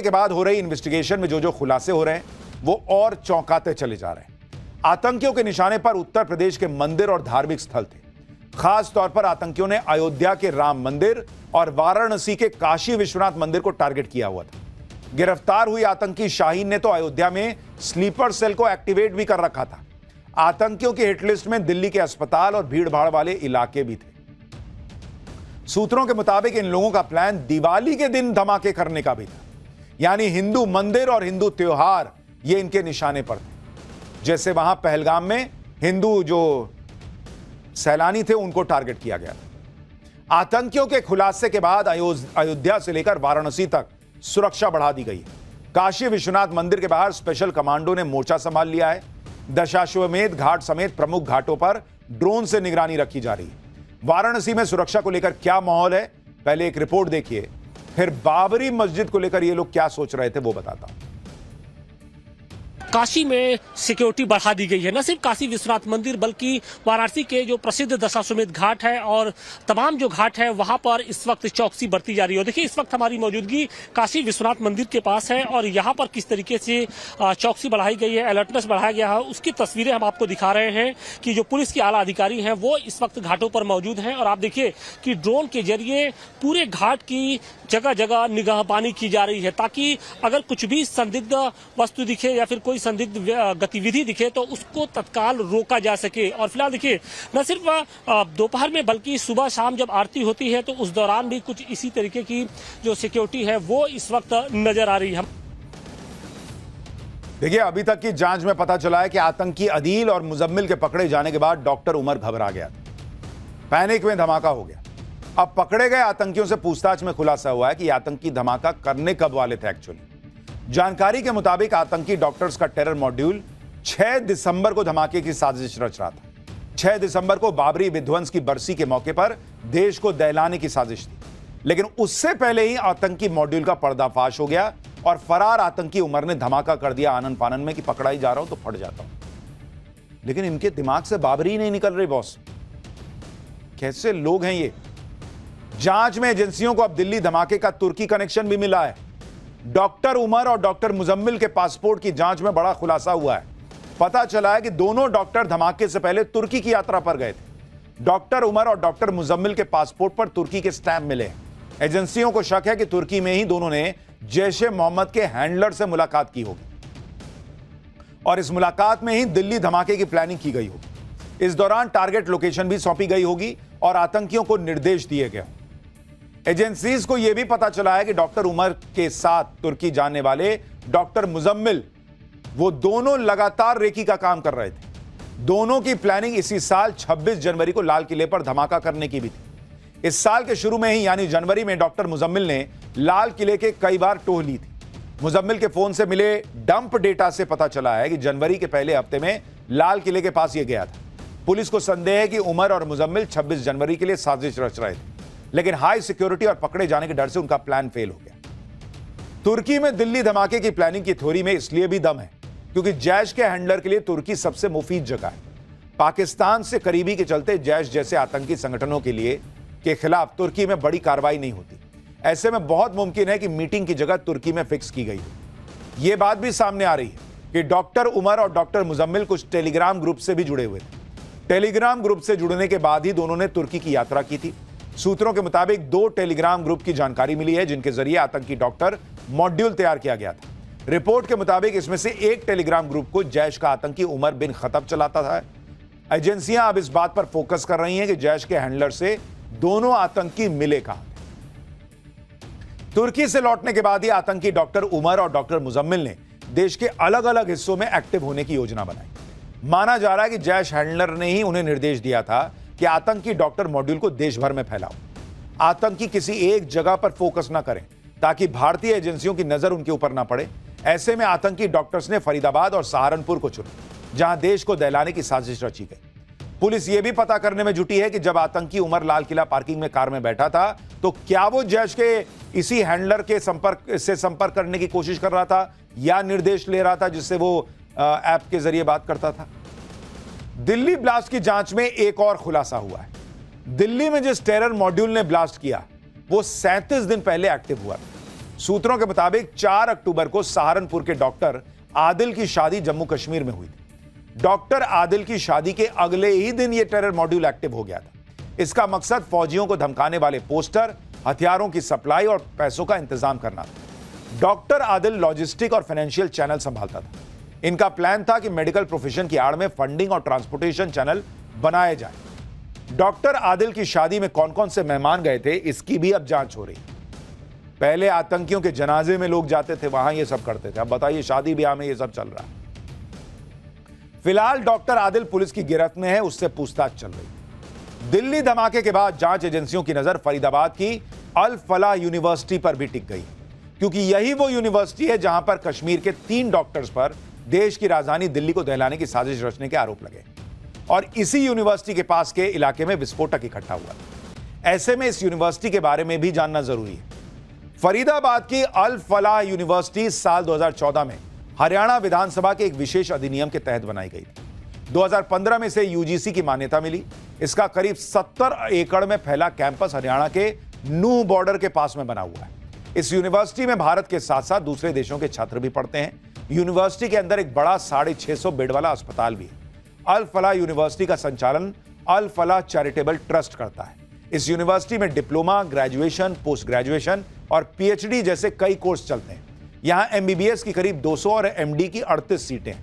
के बाद हो रही इन्वेस्टिगेशन में जो जो खुलासे हो रहे हैं वो और चौंकाते चले जा रहे हैं। आतंकियों के निशाने पर उत्तर प्रदेश के मंदिर और धार्मिक स्थल थे। खास तौर पर आतंकियों ने अयोध्या के राम मंदिर और वाराणसी के काशी विश्वनाथ मंदिर को टारगेट किया हुआ था। गिरफ्तार हुई आतंकी शाहीन ने तो अयोध्या में स्लीपर सेल को एक्टिवेट भी कर रखा था। आतंकियों की हिटलिस्ट में दिल्ली के अस्पताल और भीड़भाड़ वाले इलाके भी थे। सूत्रों के मुताबिक इन लोगों का प्लान दिवाली के दिन धमाके करने का भी था, यानी हिंदू मंदिर और हिंदू त्योहार ये इनके निशाने पर थे। जैसे वहां पहलगाम में हिंदू जो सैलानी थे उनको टारगेट किया गया था। आतंकियों के खुलासे के बाद अयोध्या से लेकर वाराणसी तक सुरक्षा बढ़ा दी गई है। काशी विश्वनाथ मंदिर के बाहर स्पेशल कमांडो ने मोर्चा संभाल लिया है। दशाश्वमेध घाट समेत प्रमुख घाटों पर ड्रोन से निगरानी रखी जा रही है। वाराणसी में सुरक्षा को लेकर क्या माहौल है, पहले एक रिपोर्ट देखिए, फिर बाबरी मस्जिद को लेकर ये लोग क्या सोच रहे थे वो बताता हूं। काशी में सिक्योरिटी बढ़ा दी गई है। न सिर्फ काशी विश्वनाथ मंदिर बल्कि वाराणसी के जो प्रसिद्ध दशाश्वमेध घाट है और तमाम जो घाट है वहां पर इस वक्त चौकसी बढ़ती जा रही है। देखिए इस वक्त हमारी मौजूदगी काशी विश्वनाथ मंदिर के पास है और यहाँ पर किस तरीके से चौकसी बढ़ाई गई है, अलर्टनेस बढ़ाया गया है, उसकी तस्वीरें हम आपको दिखा रहे हैं कि जो पुलिस के आला अधिकारी हैं वो इस वक्त घाटों पर मौजूद हैं। और आप देखिए कि ड्रोन के जरिए पूरे घाट की जगह जगह निगाहबानी की जा रही है ताकि अगर कुछ भी संदिग्ध वस्तु दिखे या फिर कोई संदिग्ध गतिविधि दिखे तो उसको तत्काल रोका जा सके। और फिलहाल देखिए न सिर्फ दोपहर में बल्कि सुबह शाम जब आरती होती है तो उस दौरान भी कुछ इसी तरीके की जो सिक्योरिटी है वो इस वक्त नजर आ रही है। देखिए अभी तक की जांच में पता चला है कि आतंकी अदील और मुजम्मिल के पकड़े जाने के बाद डॉक्टर उमर घबरा गया था। पैनिक में धमाका हो गया। अब पकड़े गए आतंकियों से पूछताछ में खुलासा हुआ है कि आतंकी धमाका करने कब वाले थे। एक्चुअली जानकारी के मुताबिक आतंकी डॉक्टर्स का टेरर मॉड्यूल 6 दिसंबर को धमाके की साजिश रच रहा था। 6 दिसंबर को बाबरी विध्वंस की बरसी के मौके पर देश को दहलाने की साजिश थी, लेकिन उससे पहले ही आतंकी मॉड्यूल का पर्दाफाश हो गया और फरार आतंकी उमर ने धमाका कर दिया आनन फानन में कि पकड़ा ही जा रहा हूं तो फट जाता हूं। लेकिन इनके दिमाग से बाबरी ही नहीं निकल रही बॉस। कैसे लोग हैं ये। जांच में एजेंसियों को अब दिल्ली धमाके का तुर्की कनेक्शन भी मिला है। डॉक्टर उमर और डॉक्टर मुजम्मिल के पासपोर्ट की जांच में बड़ा खुलासा हुआ है। पता चला है कि दोनों डॉक्टर धमाके से पहले तुर्की की यात्रा पर गए थे। डॉक्टर उमर और डॉक्टर मुजम्मिल के पासपोर्ट पर तुर्की के स्टैंप मिले। एजेंसियों को शक है कि तुर्की में ही दोनों ने जैश-ए मोहम्मद के हैंडलर से मुलाकात की होगी और इस मुलाकात में ही दिल्ली धमाके की प्लानिंग की गई होगी। इस दौरान टारगेट लोकेशन भी सौंपी गई होगी और आतंकियों को निर्देश दिए गए। एजेंसीज को यह भी पता चला है कि डॉक्टर उमर के साथ तुर्की जाने वाले डॉक्टर मुजम्मिल वो दोनों लगातार रेकी का काम कर रहे थे। दोनों की प्लानिंग इसी साल 26 जनवरी को लाल किले पर धमाका करने की भी थी। इस साल के शुरू में ही यानी जनवरी में डॉक्टर मुजम्मिल ने लाल किले के कई बार टोह ली थी। मुजम्मिल के फोन से मिले डंप डेटा से पता चला है कि जनवरी के पहले हफ्ते में लाल किले के पास यह गया था। पुलिस को संदेह है कि उमर और मुजम्मिल 26 जनवरी के लिए साजिश रच रहे थे, लेकिन हाई सिक्योरिटी और पकड़े जाने के डर से उनका प्लान फेल हो गया। तुर्की में दिल्ली धमाके की प्लानिंग की थ्योरी में इसलिए भी दम है क्योंकि जैश के हैंडलर के लिए तुर्की सबसे मुफीद जगह है। पाकिस्तान से करीबी के चलते जैश जैसे आतंकी संगठनों के खिलाफ तुर्की में बड़ी कार्रवाई नहीं होती। ऐसे में बहुत मुमकिन है कि मीटिंग की जगह तुर्की में फिक्स की गई हो। यह बात भी सामने आ रही है कि डॉक्टर उमर और डॉक्टर मुजम्मिल कुछ टेलीग्राम ग्रुप से भी जुड़े हुए थे। टेलीग्राम ग्रुप से जुड़ने के बाद ही दोनों ने तुर्की की यात्रा की थी। सूत्रों के मुताबिक 2 टेलीग्राम ग्रुप की जानकारी मिली है जिनके जरिए आतंकी डॉक्टर मॉड्यूल तैयार किया गया था। रिपोर्ट के मुताबिक इसमें से एक टेलीग्राम ग्रुप को जैश का आतंकी उमर बिन खतब चलाता था। एजेंसियां अब इस बात पर फोकस कर रही हैं कि जैश के हैंडलर से दोनों आतंकी मिले कहां। तुर्की से लौटने के बाद ही आतंकी डॉक्टर उमर और डॉक्टर मुजम्मिल ने देश के अलग अलग हिस्सों में एक्टिव होने की योजना बनाई। माना जा रहा है कि जैश हैंडलर ने ही उन्हें निर्देश दिया था कि आतंकी डॉक्टर मॉड्यूल को देश भर में फैलाओ। आतंकी किसी एक जगह पर फोकस ना करें ताकि भारतीय एजेंसियों की नजर उनके ऊपर ना पड़े। ऐसे में आतंकी डॉक्टर्स ने फरीदाबाद और सहारनपुर को चुना, जहां देश को दहलाने की साजिश रची गई। पुलिस यह भी पता करने में जुटी है कि जब आतंकी उमर लाल किला पार्किंग में कार में बैठा था तो क्या वो जैश के इसी हैंडलर के संपर्क करने की कोशिश कर रहा था या निर्देश ले रहा था जिससे वो ऐप के जरिए बात करता था। दिल्ली ब्लास्ट की जांच में एक और खुलासा हुआ है। दिल्ली में जिस टेरर मॉड्यूल ने ब्लास्ट किया वो 37 दिन पहले एक्टिव हुआ था। सूत्रों के मुताबिक 4 अक्टूबर को सहारनपुर के डॉक्टर आदिल की शादी जम्मू कश्मीर में हुई थी। डॉक्टर आदिल की शादी के अगले ही दिन यह टेरर मॉड्यूल एक्टिव हो गया था। इसका मकसद फौजियों को धमकाने वाले पोस्टर, हथियारों की सप्लाई और पैसों का इंतजाम करना था। डॉक्टर आदिल लॉजिस्टिक और फाइनेंशियल चैनल संभालता था। इनका प्लान था कि मेडिकल प्रोफेशन की आड़ में फंडिंग और ट्रांसपोर्टेशन चैनल बनाए जाए। डॉक्टर आदिल की शादी में कौन कौन से मेहमान गए थे, इसकी भी अब जांच हो रही है। पहले आतंकियों के जनाजे में लोग जाते थे, वहां ये सब करते थे। अब बताइए शादी ब्याह में ये सब चल रहा है। फिलहाल डॉक्टर आदिल पुलिस की गिरफ्त में है, उससे पूछताछ चल रही है। दिल्ली धमाके के बाद जांच एजेंसियों की नजर फरीदाबाद की अल फलाह यूनिवर्सिटी पर भी टिक गई, क्योंकि यही वो यूनिवर्सिटी है जहां पर कश्मीर के 3 डॉक्टर्स पर देश की राजधानी दिल्ली को दहलाने की साजिश रचने के आरोप लगे और इसी यूनिवर्सिटी के पास के इलाके में विस्फोटक इकट्ठा हुआ। ऐसे में इस यूनिवर्सिटी के बारे में भी जानना जरूरी है। फरीदाबाद की अल फलाह यूनिवर्सिटी साल 2014 में हरियाणा विधानसभा के एक विशेष अधिनियम के तहत बनाई गई थी। 2015 में इसे यूजीसी की मान्यता मिली। इसका करीब 70 एकड़ में फैला कैंपस हरियाणा के नूह बॉर्डर के पास में बना हुआ है। इस यूनिवर्सिटी में भारत के साथ साथ दूसरे देशों के छात्र भी पढ़ते हैं। यूनिवर्सिटी के अंदर एक बड़ा 650 बेड वाला अस्पताल भी है। अल फलाह यूनिवर्सिटी का संचालन अल फलाह चैरिटेबल ट्रस्ट करता है। इस यूनिवर्सिटी में डिप्लोमा, ग्रेजुएशन, पोस्ट ग्रेजुएशन और पीएचडी जैसे कई कोर्स चलते हैं। यहां एमबीबीएस की करीब 200 और एमडी की 38 सीटें हैं।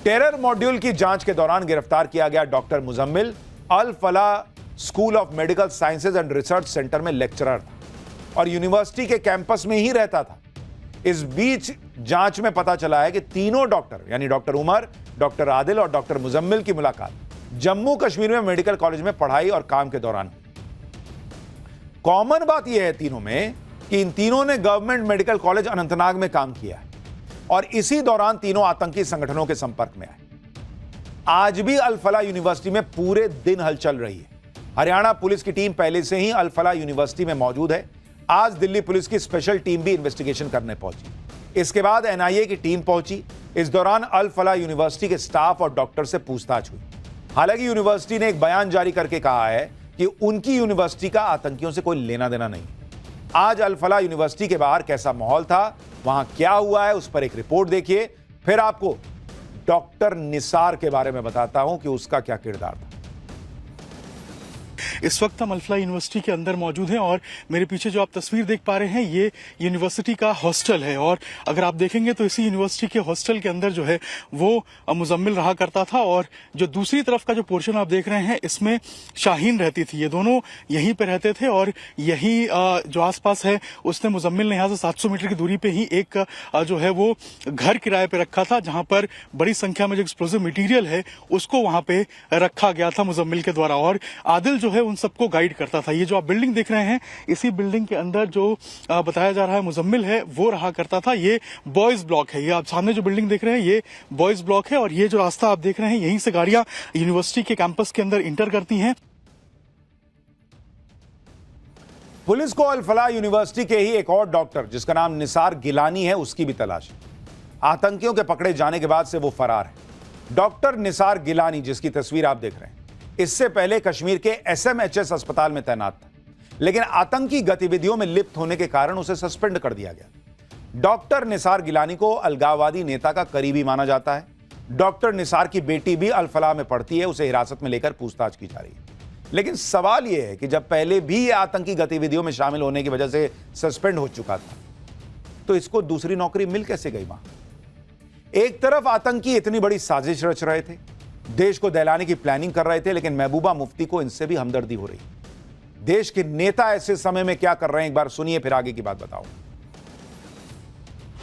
टेरर मॉड्यूल की जांच के दौरान गिरफ्तार किया गया doctor Muzammil Al Falah school of medical sciences and research centre में लेक्चरर था और यूनिवर्सिटी के कैंपस में ही रहता था। इस बीच जांच में पता चला है कि तीनों डॉक्टर यानी डॉक्टर उमर, डॉक्टर आदिल और डॉक्टर मुजम्मिल की मुलाकात जम्मू कश्मीर में मेडिकल कॉलेज में पढ़ाई और काम के दौरान। कॉमन बात यह है तीनों में कि इन तीनों ने गवर्नमेंट मेडिकल कॉलेज अनंतनाग में काम किया है और इसी दौरान तीनों आतंकी संगठनों के संपर्क में आए। आज भी अल फलाह यूनिवर्सिटी में पूरे दिन हलचल रही है। हरियाणा पुलिस की टीम पहले से ही अल फलाह यूनिवर्सिटी में मौजूद है। आज दिल्ली पुलिस की स्पेशल टीम भी इन्वेस्टिगेशन करने पहुंची। इसके बाद एनआईए की टीम पहुंची। इस दौरान अल फलाह यूनिवर्सिटी के स्टाफ और डॉक्टर से पूछताछ हुई। हालांकि यूनिवर्सिटी ने एक बयान जारी करके कहा है कि उनकी यूनिवर्सिटी का आतंकियों से कोई लेना देना नहीं। आज अल फलाह यूनिवर्सिटी के बाहर कैसा माहौल था, वहां क्या हुआ है, उस पर एक रिपोर्ट देखिए। फिर आपको डॉक्टर निसार के बारे में बताता हूं कि उसका क्या किरदार था। इस वक्त हम अल फलाह यूनिवर्सिटी के अंदर मौजूद हैं और मेरे पीछे जो आप तस्वीर देख पा रहे हैं ये यूनिवर्सिटी का हॉस्टल है और अगर आप देखेंगे तो इसी यूनिवर्सिटी के हॉस्टल के अंदर जो है वो मुजम्मिल रहा करता था और जो दूसरी तरफ का जो पोर्शन आप देख रहे हैं इसमें शाहीन रहती थी। ये दोनों यहीं पे रहते थे और यही जो आसपास है उसने मुजम्मिल ने यहाँ से 700 मीटर की दूरी पे ही एक जो है वो घर किराए पे रखा था जहां पर बड़ी संख्या में जो एक्सप्लोजिव मटीरियल है उसको वहां पे रखा गया था मुजम्मिल के द्वारा और आदिल जो है उन सबको गाइड करता था। ये जो आप बिल्डिंग देख रहे हैं इसी बिल्डिंग के अंदर जो बताया जा रहा है मुजम्मिल है वो रहा करता था। ये बॉयज ब्लॉक है। ये आप सामने जो बिल्डिंग देख रहे हैं ये बॉयज ब्लॉक है और ये जो रास्ता आप देख रहे हैं यहीं से गाड़ियां यूनिवर्सिटी के कैंपस के अंदर इंटर करती हैं। पुलिस को अल फलाह यूनिवर्सिटी के ही एक और डॉक्टर जिसका नाम निसार गिलानी है उसकी भी तलाश है। आतंकियों के पकड़े जाने के बाद से वो फरार है। डॉक्टर निसार गिलानी जिसकी तस्वीर आप देख रहे हैं इससे पहले कश्मीर के एसएमएचएस अस्पताल में तैनात था, लेकिन आतंकी गतिविधियों में लिप्त होने के कारण उसे सस्पेंड कर दिया गया। डॉक्टर निसार गिलानी को अलगाववादी नेता का करीबी माना जाता है। डॉक्टर निसार की बेटी भी अल फलाह में पढ़ती है, उसे हिरासत में लेकर पूछताछ की जा रही है। लेकिन सवाल यह है कि जब पहले भी ये आतंकी गतिविधियों में शामिल होने की वजह से सस्पेंड हो चुका था तो इसको दूसरी नौकरी मिल कैसे गई वहां? एक तरफ आतंकी इतनी बड़ी साजिश रच रहे थे, देश को दहलाने की प्लानिंग कर रहे थे, लेकिन महबूबा मुफ्ती को इनसे भी हमदर्दी हो रही। देश के नेता ऐसे समय में क्या कर रहे हैं एक बार सुनिए, फिर आगे की बात बताओ।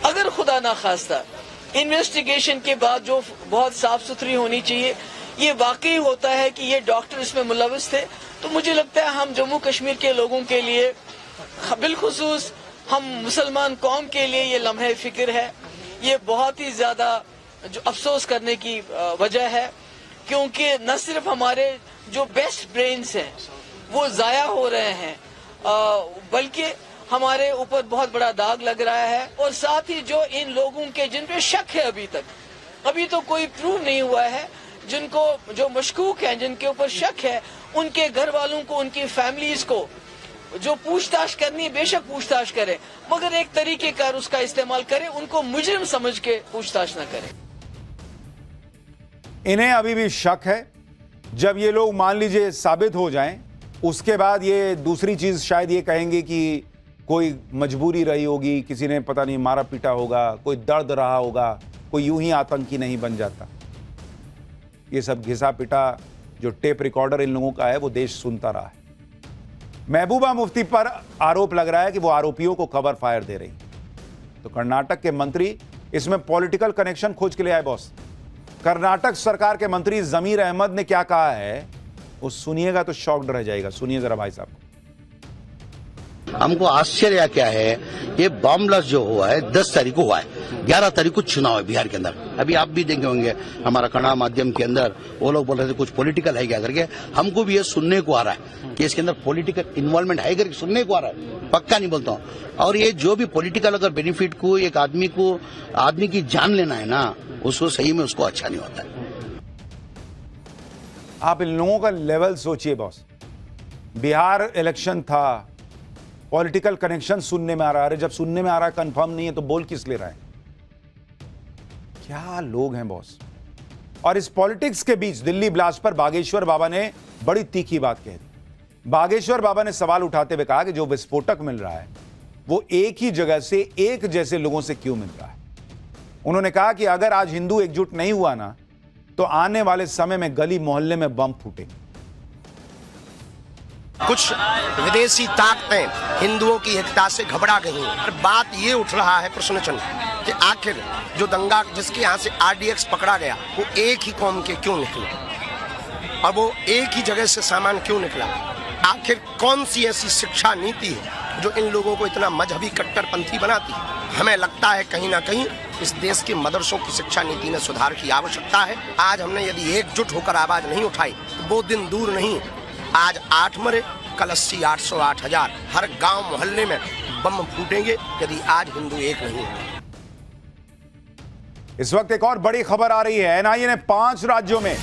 अगर खुदा ना खास्ता इन्वेस्टिगेशन के बाद जो बहुत साफ सुथरी होनी चाहिए ये वाकई होता है कि ये डॉक्टर इसमें मुलविस थे, तो मुझे लगता है हम जम्मू कश्मीर के लोगों के लिए बिलखुसूस हम मुसलमान कौम के लिए ये लम्हे फिक्र है। ये बहुत ही ज्यादा जो अफसोस करने की वजह है, क्योंकि न सिर्फ हमारे जो बेस्ट ब्रेन्स हैं वो जाया हो रहे हैं बल्कि हमारे ऊपर बहुत बड़ा दाग लग रहा है और साथ ही जो इन लोगों के जिन पे शक है अभी तो कोई प्रूव नहीं हुआ है, जिनको जो मशकूक हैं जिनके ऊपर शक है उनके घर वालों को, उनकी फैमिलीज को जो पूछताछ करनी है बेशक पूछताछ करें, मगर एक तरीके का उसका इस्तेमाल करें, उनको मुजरिम समझ के पूछताछ न करें। इन्हें अभी भी शक है। जब ये लोग मान लीजिए साबित हो जाएं, उसके बाद ये दूसरी चीज शायद ये कहेंगे कि कोई मजबूरी रही होगी, किसी ने पता नहीं मारा पीटा होगा, कोई दर्द रहा होगा, कोई यूं ही आतंकी नहीं बन जाता। ये सब घिसा पिटा जो टेप रिकॉर्डर इन लोगों का है वो देश सुनता रहा है। महबूबा मुफ्ती पर आरोप लग रहा है कि वो आरोपियों को कवर फायर दे रही। तो कर्नाटक के मंत्री इसमें पॉलिटिकल कनेक्शन खोज के लिए आए बॉस। कर्नाटक सरकार के मंत्री जमीर अहमद ने क्या कहा है वो सुनिएगा तो शॉक्ड रह जाएगा। सुनिए जरा भाई साहब। हमको आश्चर्य क्या है, ये बॉम्ब ब्लास्ट जो हुआ है 10 तारीख को हुआ है, 11 तारीख को चुनाव है बिहार के अंदर। अभी आप भी देखे होंगे हमारा कन्नड़ माध्यम के अंदर वो लोग बोल रहे थे कुछ पॉलिटिकल है क्या करके। हमको भी ये सुनने को आ रहा है कि इसके अंदर पॉलिटिकल इन्वॉल्वमेंट है करके सुनने को आ रहा है, पक्का नहीं बोलता हूँ। और ये जो भी पॉलिटिकल अगर बेनिफिट को एक आदमी की जान लेना है ना, उसको सही में उसको अच्छा नहीं होता है। आप इन लोगों का लेवल सोचिए बॉस। बिहार इलेक्शन था, पॉलिटिकल कनेक्शन सुनने में आ रहा है। जब सुनने में आ रहा है कंफर्म नहीं है तो बोल किस ले रहा है? क्या लोग हैं बॉस। और इस पॉलिटिक्स के बीच दिल्ली ब्लास्ट पर बागेश्वर बाबा ने बड़ी तीखी बात कह दी। बागेश्वर बाबा ने सवाल उठाते हुए कहा कि जो विस्फोटक मिल रहा है वो एक ही जगह से एक जैसे लोगों से क्यों मिल रहा है। उन्होंने कहा कि अगर आज हिंदू एकजुट नहीं हुआ ना तो आने वाले समय में गली मोहल्ले में बम फूटेंगे। कुछ विदेशी ताकतें हिंदुओं की एकता से घबरा गई हैं। और बात ये उठ रहा है प्रश्न चिन्ह कि आखिर जो दंगा जिसके यहाँ से आरडीएक्स पकड़ा गया वो एक ही कौम के क्यों निकले और वो एक ही जगह से सामान क्यों निकला। आखिर कौन सी ऐसी शिक्षा नीति है जो इन लोगों को इतना मजहबी कट्टरपंथी बनाती है। हमें लगता है कहीं ना कहीं इस देश के मदरसों की शिक्षा नीति में सुधार की आवश्यकता है। आज हमने यदि एकजुट होकर आवाज नहीं उठाई तो वो दिन दूर नहीं। आज 8 मरे, कल 80, 800, 8000 हर गांव मोहल्ले में बम फूटेंगे यदि आज हिंदू एक नहीं है। इस वक्त एक और बड़ी खबर आ रही है। एनआईए ने 5 राज्यों में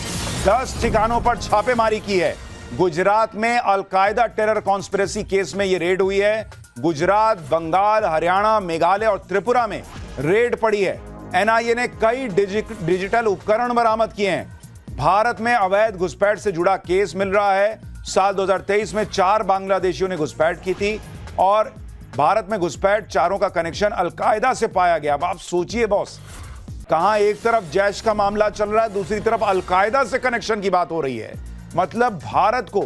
10 ठिकानों पर छापेमारी की है। गुजरात में अलकायदा टेरर कॉन्स्पिरेसी केस में यह रेड हुई है। गुजरात, बंगाल, हरियाणा, मेघालय और त्रिपुरा में रेड पड़ी है। एनआईए ने कई डिजिटल उपकरण बरामद किए हैं। भारत में अवैध घुसपैठ से जुड़ा केस मिल रहा है। साल 2023 में 4 बांग्लादेशियों ने घुसपैठ की थी और भारत में घुसपैठ चारों का कनेक्शन अलकायदा से पाया गया। अब आप सोचिए बॉस, कहां एक तरफ जैश का मामला चल रहा है, दूसरी तरफ अलकायदा से कनेक्शन की बात हो रही है। मतलब भारत को